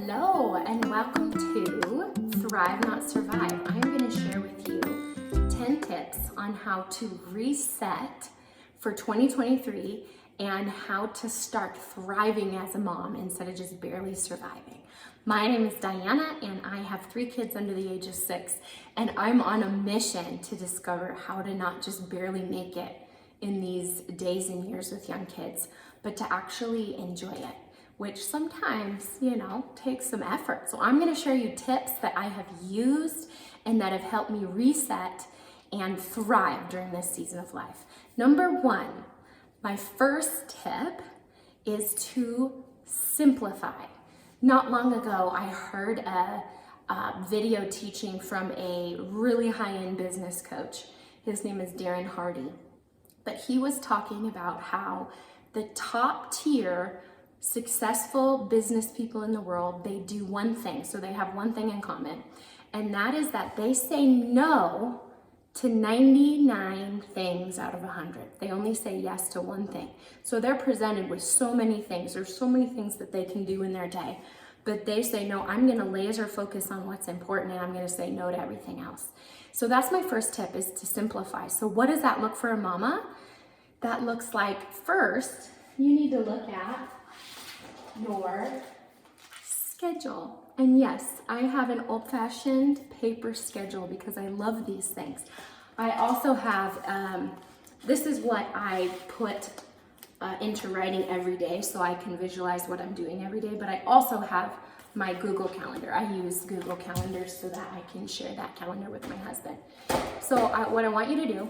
Hello and welcome to Thrive Not Survive. I'm going to share with you 10 tips on how to reset for 2023 and how to start thriving as a mom instead of just barely surviving. My name is Diana and I have 3 kids under the age of 6, and I'm on a mission to discover how to not just barely make it in these days and years with young kids, but to actually enjoy it, which sometimes, takes some effort. So I'm gonna share you tips that I have used and that have helped me reset and thrive during this season of life. Number 1, my first tip is to simplify. Not long ago, I heard a video teaching from a really high-end business coach. His name is Darren Hardy, but he was talking about how the top tier successful business people in the world, they do one thing. So they have one thing in common, and that is that they say no to 99 things out of 100. They only say yes to one thing. So they're presented with so many things. There's so many things that they can do in their day, but they say, no, I'm gonna laser focus on what's important and I'm gonna say no to everything else. So that's my first tip, is to simplify. So what does that look for a mama? That looks like, first, you need to look at your schedule. And yes, I have an old-fashioned paper schedule because I love these things. I also have, this is what I put into writing every day so I can visualize what I'm doing every day, but I also have my Google Calendar. I use Google Calendar so that I can share that calendar with my husband. So what I want you to do,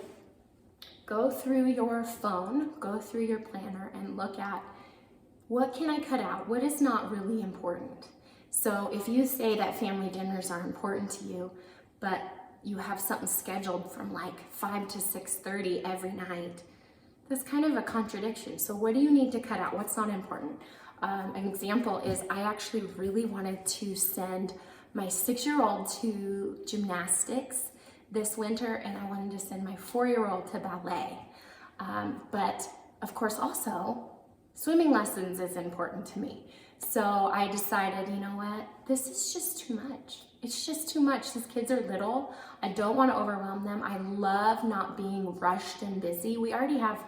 go through your phone, go through your planner and look at, what can I cut out? What is not really important? So if you say that family dinners are important to you, but you have something scheduled from like 5 to 6:30 every night, that's kind of a contradiction. So what do you need to cut out? What's not important? An example is I actually really wanted to send my 6-year-old to gymnastics this winter, and I wanted to send my 4-year-old to ballet. But of course also, swimming lessons is important to me. So I decided, you know what, this is just too much. It's just too much. These kids are little. I don't want to overwhelm them. I love not being rushed and busy. We already have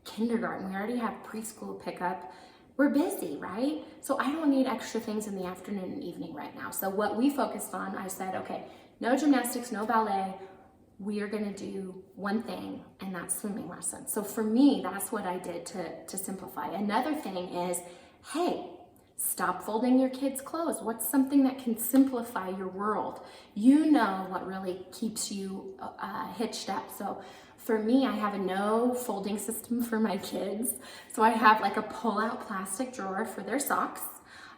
kindergarten. We already have preschool pickup. We're busy, right? So I don't need extra things in the afternoon and evening right now. So what we focused on, I said, okay, no gymnastics, no ballet. We are gonna do one thing, and that's swimming lessons. So for me, that's what I did to simplify. Another thing is, hey, stop folding your kids' clothes. What's something that can simplify your world? You know what really keeps you hitched up. So for me, I have a no folding system for my kids. So I have like a pull-out plastic drawer for their socks.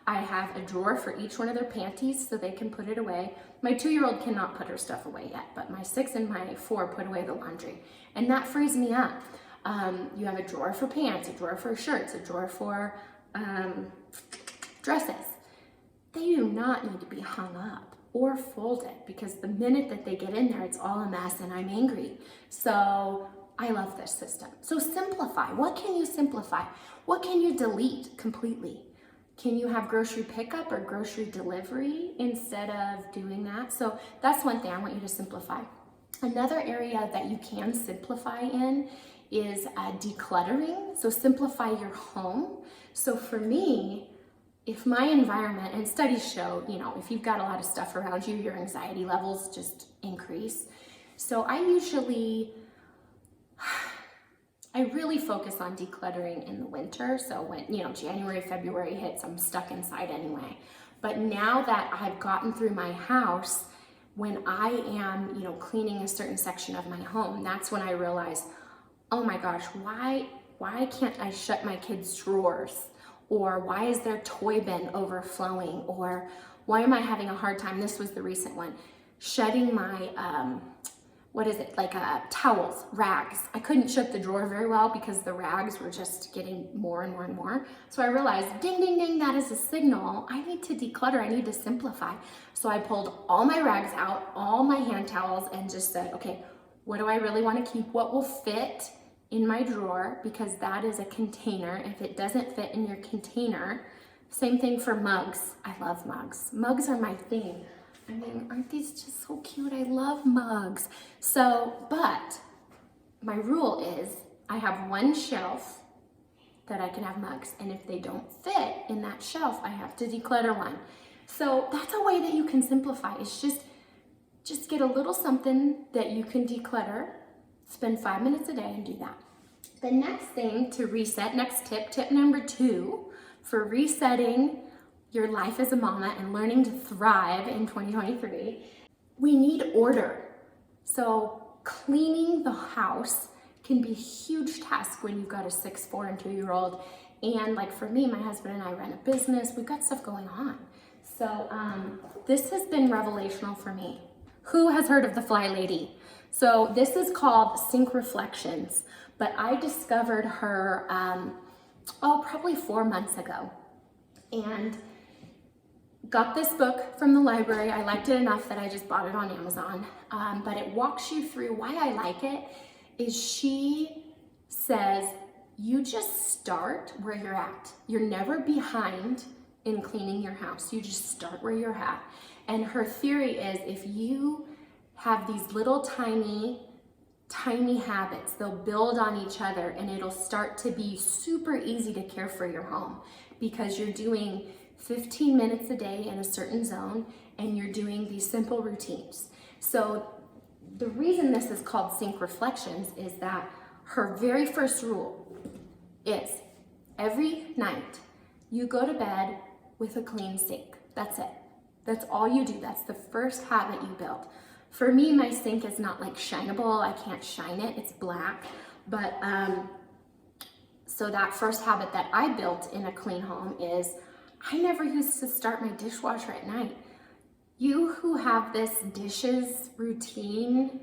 I have a drawer for each one of their panties so they can put it away. My 2-year-old cannot put her stuff away yet, but my 6 and my 4 put away the laundry. And that frees me up. You have a drawer for pants, a drawer for shirts, a drawer for dresses. They do not need to be hung up or folded, because the minute that they get in there, it's all a mess and I'm angry. So I love this system. So simplify. What can you simplify? What can you delete completely? Can you have grocery pickup or grocery delivery instead of doing that? So that's one thing I want you to simplify. Another area that you can simplify in is decluttering. So simplify your home. So for me, if my environment, and studies show, if you've got a lot of stuff around you, your anxiety levels just increase. So I really focus on decluttering in the winter. So when, January, February hits, I'm stuck inside anyway. But now that I've gotten through my house, when I am, cleaning a certain section of my home, that's when I realize, oh my gosh, why can't I shut my kids' drawers? Or why is their toy bin overflowing? Or why am I having a hard time? This was the recent one, shutting my, towels, rags. I couldn't shut the drawer very well because the rags were just getting more and more and more. So I realized, ding, ding, ding, that is a signal. I need to declutter, I need to simplify. So I pulled all my rags out, all my hand towels, and just said, okay, what do I really want to keep? What will fit in my drawer? Because that is a container. If it doesn't fit in your container, Same thing for mugs. I love mugs. Mugs are my thing. I mean, aren't these just so cute? I love mugs. So, but my rule is I have one shelf that I can have mugs, and if they don't fit in that shelf, I have to declutter one. So that's a way that you can simplify. It's just get a little something that you can declutter, spend 5 minutes a day and do that. The next thing to reset, next tip number 2 for resetting your life as a mama and learning to thrive in 2023, we need order. So cleaning the house can be a huge task when you've got a 6, 4, and 2-year-old. And like for me, my husband and I run a business. We've got stuff going on. So this has been revelational for me. Who has heard of the Fly Lady? So this is called Sync Reflections, but I discovered her, probably 4 months ago, and got this book from the library. I liked it enough that I just bought it on Amazon, but it walks you through why I like it. Is she says, you just start where you're at. You're never behind in cleaning your house. You just start where you're at. And her theory is if you have these little tiny habits, they'll build on each other and it'll start to be super easy to care for your home because you're doing 15 minutes a day in a certain zone and you're doing these simple routines. So the reason this is called Sync Reflections is that her very first rule is every night you go to bed with a clean sink. That's it. That's all you do. That's the first habit you build. For me, my sink is not like shineable. I can't shine it. It's black. But so that first habit that I built in a clean home is I never used to start my dishwasher at night. You who have this dishes routine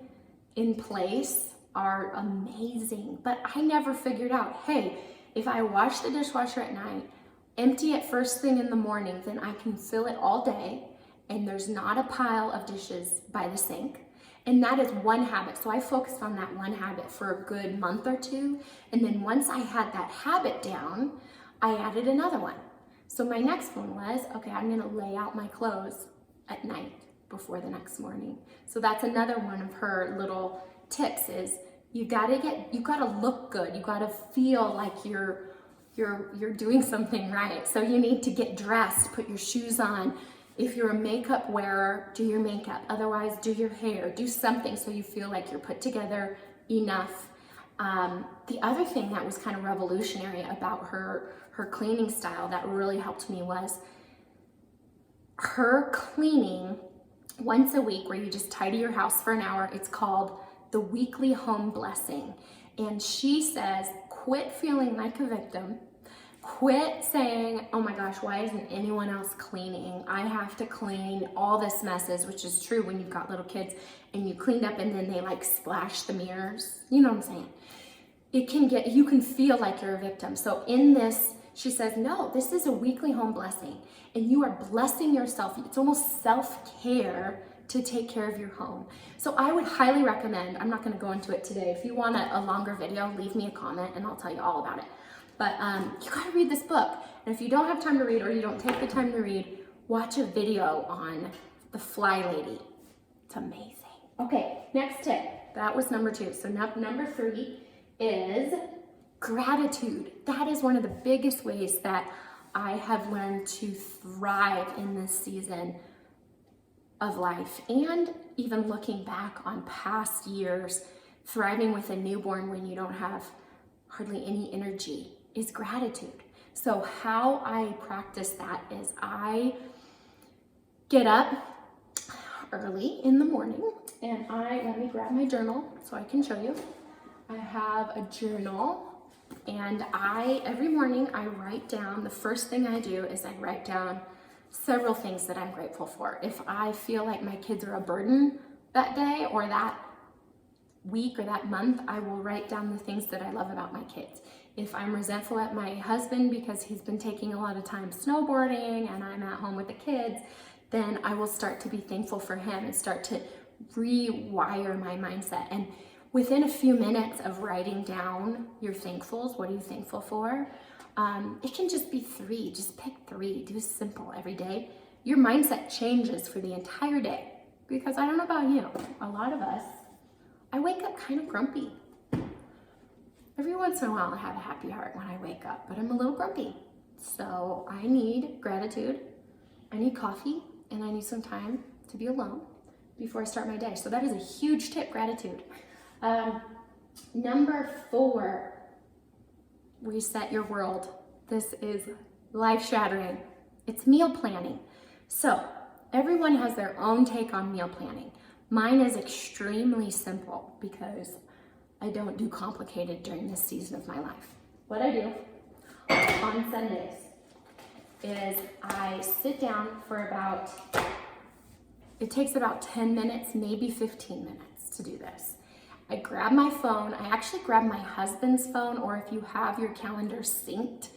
in place are amazing, but I never figured out, hey, if I wash the dishwasher at night, empty it first thing in the morning, then I can fill it all day and there's not a pile of dishes by the sink. And that is one habit. So I focused on that one habit for a good month or 2. And then once I had that habit down, I added another one. So my next one was, okay, I'm gonna lay out my clothes at night before the next morning. So that's another one of her little tips is you gotta look good. You gotta feel like you're doing something right. So you need to get dressed, put your shoes on. If you're a makeup wearer, do your makeup. Otherwise, do your hair, do something so you feel like you're put together enough. The other thing that was kind of revolutionary about her cleaning style that really helped me was her cleaning once a week where you just tidy your house for an hour. It's called the weekly home blessing. And she says, quit feeling like a victim. Quit saying, oh my gosh, why isn't anyone else cleaning? I have to clean all this messes, which is true when you've got little kids and you cleaned up and then they like splash the mirrors. You know what I'm saying? You can feel like you're a victim. So in this, she says, no, this is a weekly home blessing and you are blessing yourself. It's almost self-care to take care of your home. So I would highly recommend, I'm not gonna go into it today. If you want a longer video, leave me a comment and I'll tell you all about it. But you gotta read this book. And if you don't have time to read or you don't take the time to read, watch a video on the Fly Lady. It's amazing. Okay, next tip. That was number 2. So number 3 is gratitude. That is one of the biggest ways that I have learned to thrive in this season of life. And even looking back on past years, thriving with a newborn when you don't have hardly any energy is gratitude. So how I practice that is I get up early in the morning and let me grab my journal so I can show you. I have a journal and every morning I write down, the first thing I do is I write down several things that I'm grateful for. If I feel like my kids are a burden that day or that week or that month, I will write down the things that I love about my kids. If I'm resentful at my husband because he's been taking a lot of time snowboarding and I'm at home with the kids, then I will start to be thankful for him and start to rewire my mindset. And within a few minutes of writing down your thankfuls, what are you thankful for? It can just be 3, just pick 3, do simple every day. Your mindset changes for the entire day. Because I don't know about you, a lot of us, I wake up kind of grumpy. Every once in a while I have a happy heart when I wake up, but I'm a little grumpy. So I need gratitude, I need coffee, and I need some time to be alone before I start my day. So that is a huge tip, gratitude. Number 4, reset your world. This is life-shattering. It's meal planning. So everyone has their own take on meal planning. Mine is extremely simple because I don't do complicated during this season of my life. What I do on Sundays is I sit down for it takes about 10 minutes, maybe 15 minutes to do this. I grab my phone. I actually grab my husband's phone, or if you have your calendar synced,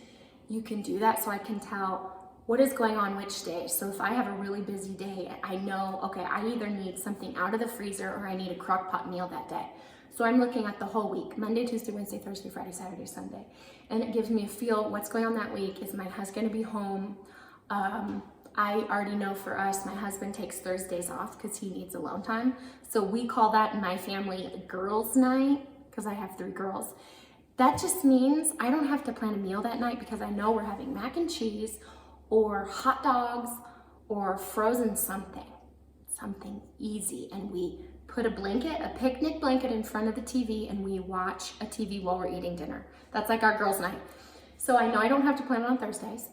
you can do that so I can tell what is going on which day. So if I have a really busy day, I know, okay, I either need something out of the freezer or I need a crock pot meal that day. So I'm looking at the whole week, Monday, Tuesday, Wednesday, Thursday, Friday, Saturday, Sunday. And it gives me a feel what's going on that week. Is my husband gonna be home? I already know for us, my husband takes Thursdays off because he needs alone time. So we call that in my family girls' night because I have 3 girls. That just means I don't have to plan a meal that night because I know we're having mac and cheese or hot dogs or frozen something easy. And we put a picnic blanket in front of the TV, and we watch a TV while we're eating dinner. That's like our girls' night. So I know I don't have to plan it on Thursdays.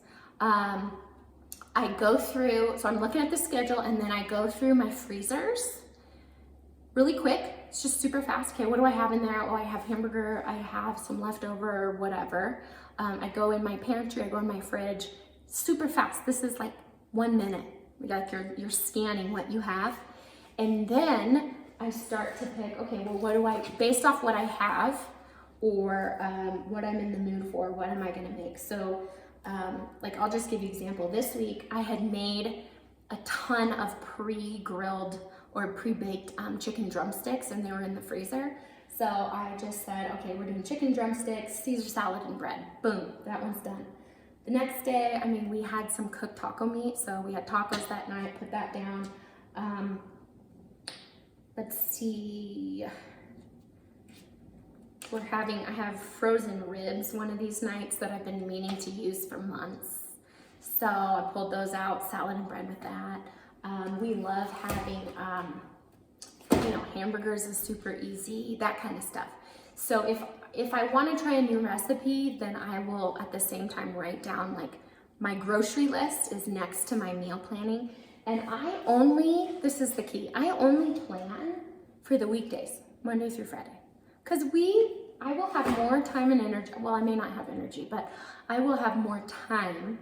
I go through, so I'm looking at the schedule, and then I go through my freezers really quick. It's just super fast. Okay, what do I have in there? Oh, I have hamburger, I have some leftover, whatever. I go in my pantry, I go in my fridge, super fast. This is like 1 minute. Like you're scanning what you have. And then I start to pick, okay, well, based off what I have or what I'm in the mood for, what am I gonna make? So like I'll just give you an example. This week I had made a ton of pre-grilled or pre-baked chicken drumsticks, and they were in the freezer. So I just said, okay, we're doing chicken drumsticks, Caesar salad, and bread. Boom, that one's done. The next day, we had some cooked taco meat, so we had tacos that night, put that down. Let's see. I have frozen ribs one of these nights that I've been meaning to use for months. So I pulled those out, salad and bread with that. We love having, hamburgers is super easy, that kind of stuff. So if I want to try a new recipe, then I will at the same time write down, like, my grocery list is next to my meal planning. And this is the key, I only plan for the weekdays, Monday through Friday. Because I will have more time and energy, well, I may not have energy, but I will have more time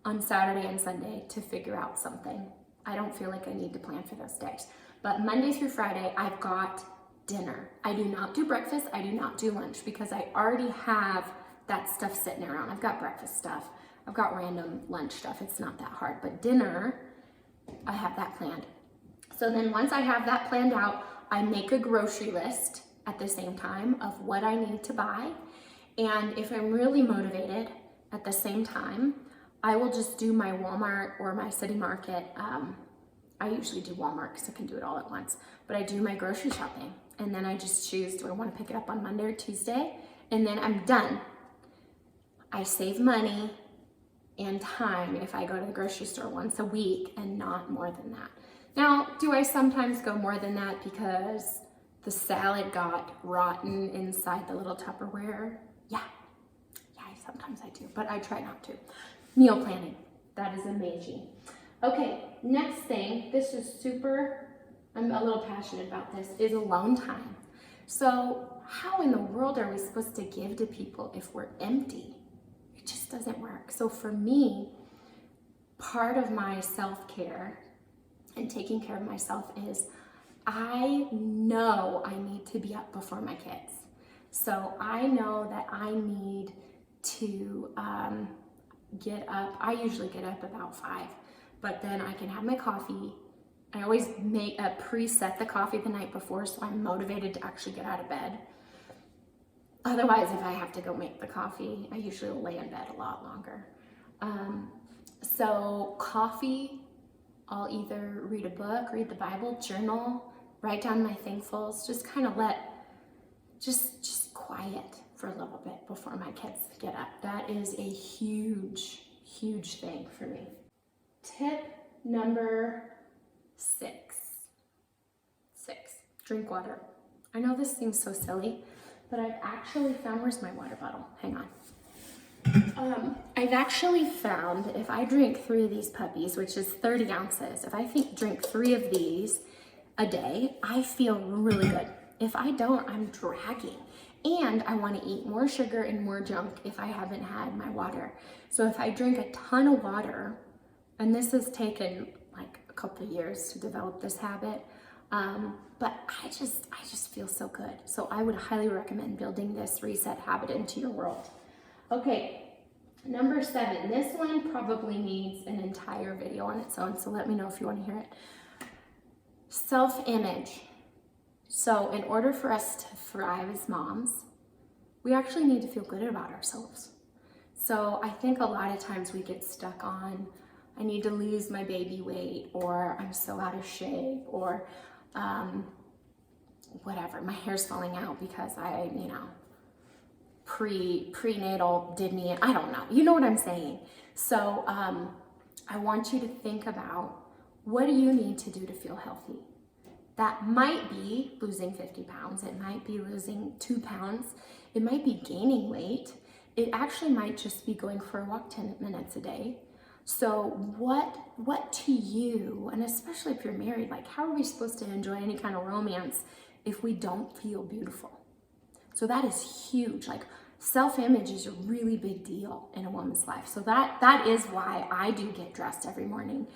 on Saturday and Sunday to figure out something. I don't feel like I need to plan for those days. But Monday through Friday, I've got dinner. I do not do breakfast, I do not do lunch, because I already have that stuff sitting around. I've got breakfast stuff, I've got random lunch stuff, it's not that hard. But dinner, I have that planned. So then once I have that planned out, I make a grocery list at the same time of what I need to buy. And if I'm really motivated at the same time, I will just do my Walmart or my City Market. I usually do Walmart because I can do it all at once, but I do my grocery shopping. And then I just choose, do I want to pick it up on Monday or Tuesday? And then I'm done. I save money and time if I go to the grocery store once a week and not more than that. Now, do I sometimes go more than that because the salad got rotten inside the little Tupperware? Yeah, sometimes I do, but I try not to. Meal planning, that is amazing. Okay, next thing, this is I'm a little passionate about this, is alone time. So how in the world are we supposed to give to people if we're empty? It just doesn't work. So for me, part of my self-care and taking care of myself is I know I need to be up before my kids. So I know that I need to get up. I usually get up about 5, but then I can have my coffee. I always preset the coffee the night before so I'm motivated to actually get out of bed. Otherwise, if I have to go make the coffee, I usually will lay in bed a lot longer. So coffee, I'll either read a book, read the Bible, journal, write down my thankfuls, just kind of just quiet for a little bit before my kids get up. That is a huge, huge thing for me. Tip number 6. Drink water. I know this seems so silly, but I've actually found, where's my water bottle? Hang on. I've actually found if I drink 3 of these puppies, which is 30 ounces, if I drink 3 of these a day, I feel really good. If I don't, I'm dragging. And I want to eat more sugar and more junk if I haven't had my water. So if I drink a ton of water, and this has taken like a couple of years to develop this habit, but I just feel so good. So I would highly recommend building this reset habit into your world. Okay, number 7. This one probably needs an entire video on its own, so let me know if you want to hear it. Self-image. So in order for us to thrive as moms, we actually need to feel good about ourselves. So I think a lot of times we get stuck on, I need to lose my baby weight, or I'm so out of shape, or whatever, my hair's falling out because I, prenatal did me, I don't know, you know what I'm saying. So I want you to think about, what do you need to do to feel healthy? That might be losing 50 pounds, it might be losing 2 pounds, it might be gaining weight, it actually might just be going for a walk 10 minutes a day. So what to you, and especially if you're married, like how are we supposed to enjoy any kind of romance if we don't feel beautiful? So that is huge. Like self-image is a really big deal in a woman's life. So that is why I do get dressed every morning.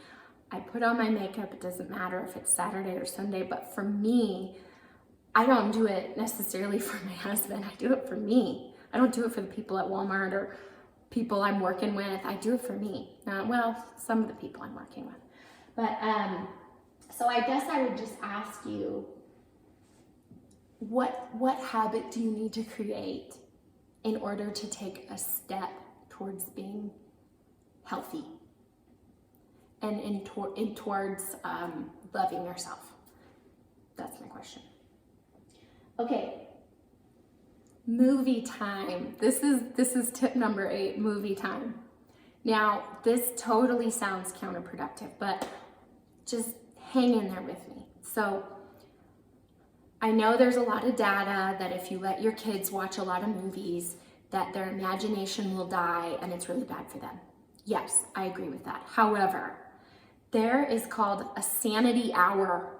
I put on my makeup. It doesn't matter if it's Saturday or Sunday, but for me, I don't do it necessarily for my husband. I do it for me. I don't do it for the people at Walmart or people I'm working with. I do it for me. Well, some of the people I'm working with. But so I guess I would just ask you, what habit do you need to create in order to take a step towards being healthy and towards loving yourself? That's my question. Okay. Movie time. This is tip number 8, movie time. Now, this totally sounds counterproductive, but just hang in there with me. So, I know there's a lot of data that if you let your kids watch a lot of movies, that their imagination will die and it's really bad for them. Yes, I agree with that. However, there is called a sanity hour.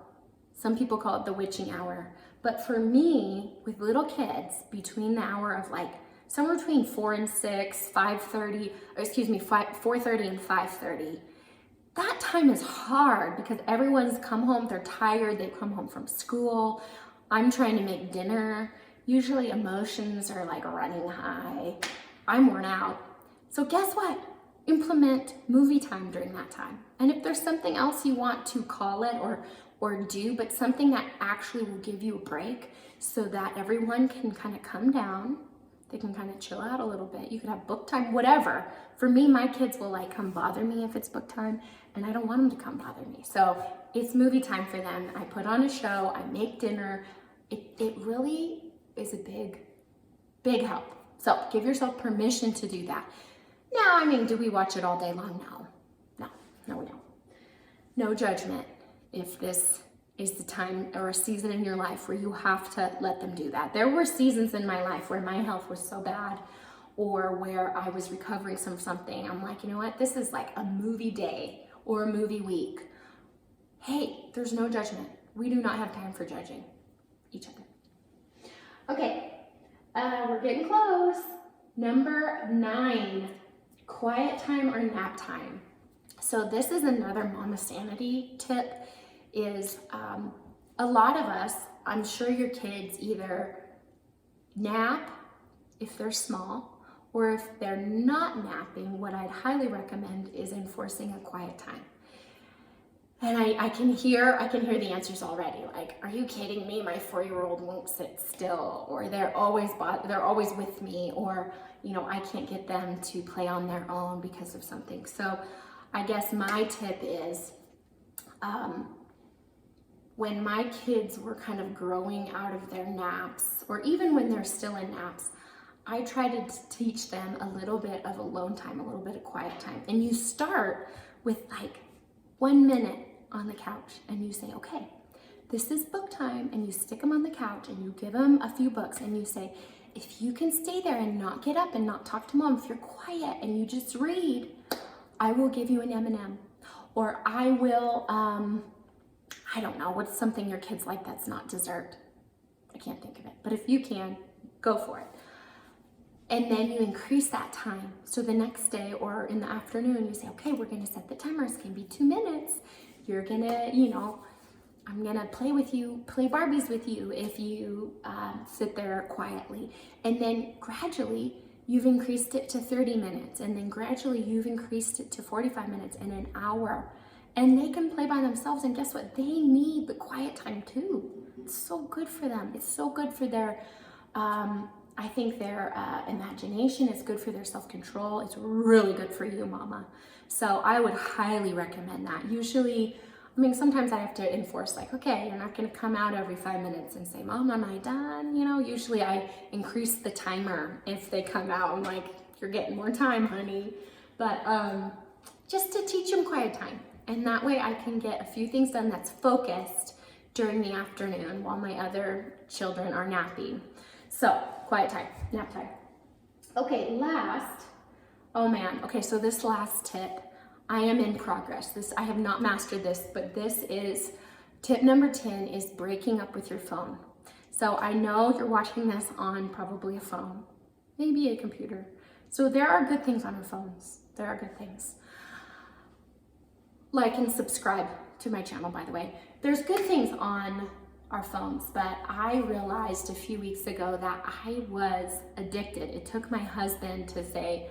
Some people call it the witching hour. But for me, with little kids, between the hour of like somewhere between 4 and 6, 4:30 and 5:30, that time is hard because everyone's come home, they're tired, they've come home from school. I'm trying to make dinner. Usually emotions are like running high. I'm worn out. So guess what? Implement movie time during that time. And if there's something else you want to call it or do, but something that actually will give you a break so that everyone can kind of come down, they can kind of chill out a little bit. You could have book time, whatever. For me, my kids will like come bother me if it's book time, and I don't want them to come bother me. So it's movie time for them. I put on a show, I make dinner. It really is a big help. So give yourself permission to do that. Now, I mean, do we watch it all day long? No, we don't. No judgment if this is the time or a season in your life where you have to let them do that. There were seasons in my life where my health was so bad or where I was recovering from something. I'm like, you know what? This is like a movie day or a movie week. Hey, there's no judgment. We do not have time for judging each other. Okay, we're getting close. Number 9, quiet time or nap time. So this is another mama sanity tip. Is a lot of us, I'm sure your kids either nap if they're small, or if they're not napping, what I'd highly recommend is enforcing a quiet time. And I can hear the answers already. Like, are you kidding me? My 4-year-old won't sit still, or they're always with me, or, you know, I can't get them to play on their own because of something. So I guess my tip is, when my kids were kind of growing out of their naps, or even when they're still in naps, I try to teach them a little bit of alone time, a little bit of quiet time. And you start with like 1 minute on the couch, and you say, okay, this is book time, and you stick them on the couch and you give them a few books, and you say, if you can stay there and not get up and not talk to mom, if you're quiet and you just read, I will give you an M&M, or I will, I don't know, what's something your kids like that's not dessert? I can't think of it, but if you can, go for it. And then you increase that time. So the next day or in the afternoon, you say, okay, we're gonna set the timer. It's gonna be 2 minutes. You're gonna, you know, I'm gonna play with you, play Barbies with you if you sit there quietly. And then gradually you've increased it to 30 minutes. And then gradually you've increased it to 45 minutes and an hour. And they can play by themselves. And guess what? They need the quiet time too. It's so good for them. It's so good for their, I think their imagination. Is good for their self-control. It's really good for you, mama. So I would highly recommend that. Usually, I mean, sometimes I have to enforce, like, okay, you're not gonna come out every 5 minutes and say, Mom, am I done? You know, usually I increase the timer if they come out. I'm like, you're getting more time, honey. But just to teach them quiet time. And that way I can get a few things done that's focused during the afternoon while my other children are napping. So, quiet time, nap time. Okay, so this last tip, I am in progress. I have not mastered this, but this is tip number 10 is breaking up with your phone. So I know you're watching this on probably a phone, maybe a computer. So there are good things on our phones. There are good things. Like and subscribe to my channel, by the way. There's good things on our phones, but I realized a few weeks ago that I was addicted. It took my husband to say,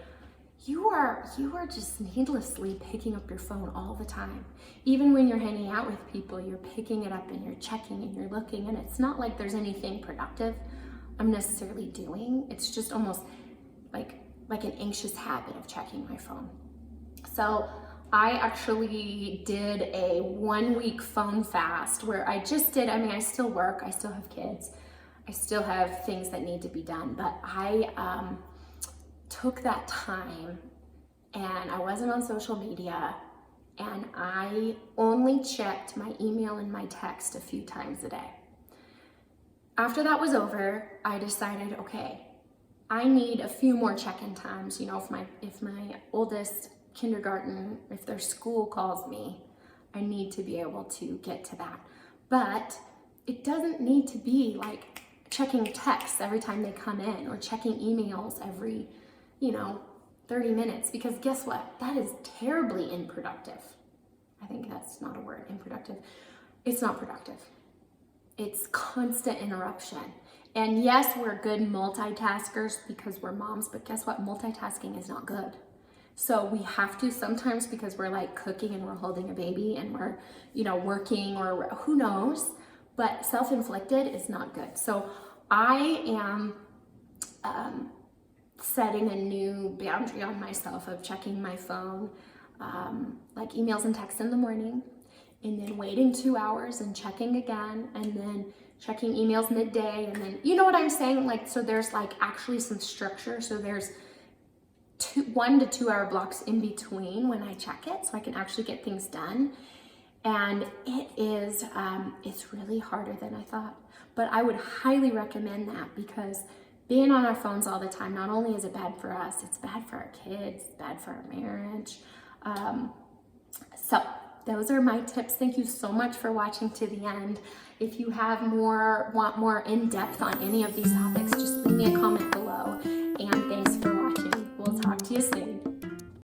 you are just needlessly picking up your phone all the time. Even when you're hanging out with people, you're picking it up and you're checking and you're looking, and it's not like there's anything productive I'm necessarily doing. It's just almost like an anxious habit of checking my phone. So I actually did a 1-week phone fast where I still work, I still have kids, I still have things that need to be done, but I took that time and I wasn't on social media, and I only checked my email and my text a few times a day. After that was over, I decided, okay, I need a few more check-in times. You know, if my oldest kindergarten, if their school calls me, I need to be able to get to that. But it doesn't need to be like checking texts every time they come in, or checking emails every, 30 minutes, because guess what? That is terribly unproductive. I think that's not a word, unproductive. It's not productive. It's constant interruption. And yes, we're good multitaskers because we're moms, but guess what? Multitasking is not good. So we have to sometimes, because we're like cooking and we're holding a baby and we're, working, or who knows, but self-inflicted is not good. So I am setting a new boundary on myself of checking my phone, like emails and texts in the morning, and then waiting 2 hours and checking again, and then checking emails midday, and then, you know what I'm saying? Like, so there's like actually some structure. So there's 1 to 2 hour blocks in between when I check it, so I can actually get things done. And it is, it's really harder than I thought, but I would highly recommend that, because being on our phones all the time, not only is it bad for us, it's bad for our kids, it's bad for our marriage. So those are my tips. Thank you so much for watching to the end. If you want more in depth on any of these topics, just leave me a comment below. And thanks for watching. We'll talk to you soon.